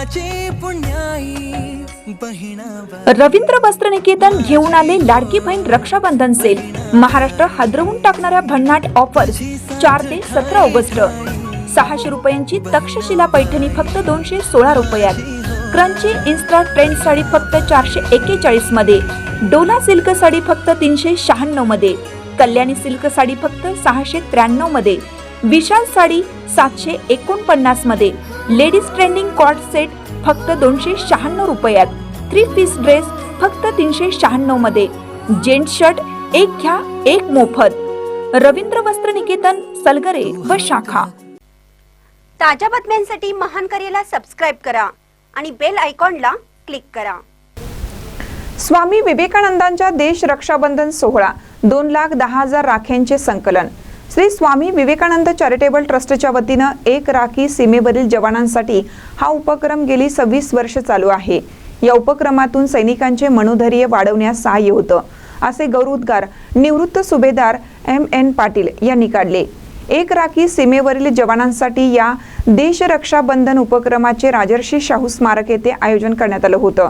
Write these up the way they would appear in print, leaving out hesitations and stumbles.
कुळाची पुण्याई बहिणा। रवींद्र वस्त्रनिकेतन घेऊन आले लाडकी बहीण रक्षाबंधन सेल। महाराष्ट्र हादरवून टाकणाऱ्या भन्नाट ऑफर्स 4 ते 17 ऑगस्ट। 600 रुपयांची तक्षशिला पैठणी फक्त 216 रुपयात। क्रंची इन्स्टा ट्रेंड साडी फक्त 441 मध्ये। डोला सिल्क साडी फक्त 396 मध्ये। कल्याणी सिल्क साडी फक्त 693 मध्ये। विशाल साडी 749 मध्ये। लेडीज ट्रेंडिंग कॉर्ड सेट फक्त 296 रुपयात। 3 पीस ड्रेस फक्त 396 मध्ये। जेंट्स शर्ट एक घ्या एक मोफत। रवींद्र वस्त्रनिकेतन, सलगरे व शाखा। ताज्या बातम्यांसाठी महान करेला सबस्क्राइब करा आणि बेल आयकॉनला क्लिक करा। स्वामी विवेकानंदांच्या देश रक्षाबंधन सोहळा 2,10,000 राख्यांचे संकलन। श्री स्वामी विवेकानंद चॅरिटेबल ट्रस्टच्या वतीनं एक राखी सीमेवरील जवानांसाठी हा उपक्रम गेली 26 वर्ष चालू आहे। या उपक्रमातून सैनिकांचे मनोधैर्य वाढवण्यास सहाय्य होतं, असे गौरवोद्गार निवृत्त सुभेदार M.N. पाटील यांनी काढले। एक राखी सीमेवरील जवानांसाठी या देश रक्षाबंधन उपक्रमाचे राजर्षी शाहू स्मारक येथे आयोजन करण्यात आलं होतं।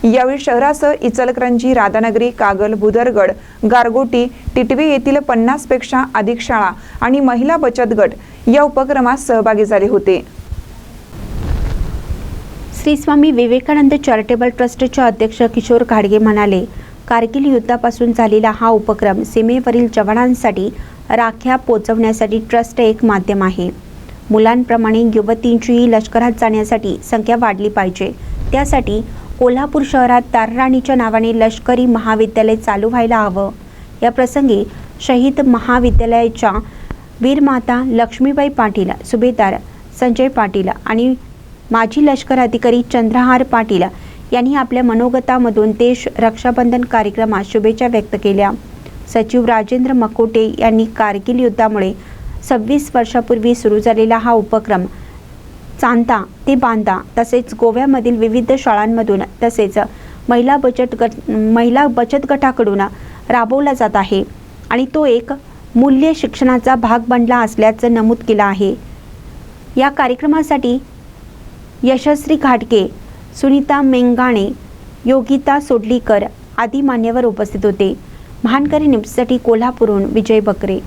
यावेळी शहरासह इचलकरंजी, राधानगरी, कागल, भुदरगड, गारगोटी, टिटवे येथील 50 पेक्षा अधिक शाळा आणि महिला बचत गट या उपक्रमात सहभागी झाले होते। श्री स्वामी विवेकानंद चॅरिटेबल ट्रस्टचे अध्यक्ष किशोर घाडगे म्हणाले, कारगिल युद्धापासून झालेला हा उपक्रम सीमेवरील जवानांसाठी राख्या पोहोचवण्यासाठी ट्रस्ट एक माध्यम आहे। मुलांप्रमाणे युवतींचीही लष्करात जाण्यासाठी संख्या वाढली पाहिजे। त्यासाठी कोल्हापूर शहरात तारराणीच्या नावाने लष्करी महाविद्यालय चालू व्हायला हवं। या प्रसंगी शहीद महाविद्यालयाच्या वीरमाता लक्ष्मीबाई पाटील, सुभेदार संजय पाटील आणि माजी लष्कर अधिकारी चंद्रहार पाटील यांनी आपल्या मनोगतामधून देश रक्षाबंधन कार्यक्रमात शुभेच्छा व्यक्त केल्या। सचिव राजेंद्र मकोटे यांनी कारगिल युद्धामुळे 26 वर्षापूर्वी सुरू झालेला हा उपक्रम चांदा ते बांदा तसेच गोव्यामधील विविध शाळांमधून तसेच महिला बचत गटाकडून राबवला जात आहे आणि तो एक मूल्य शिक्षणाचा भाग बनला असल्याचं नमूद केलं आहे। या कार्यक्रमासाठी यशस्वी घाटगे, सुनीता मेंगाणे, योगिता सोडलीकर आदी मान्यवर उपस्थित होते। महानकरी न्यूजसाठी कोल्हापूरहून विजय बकरे।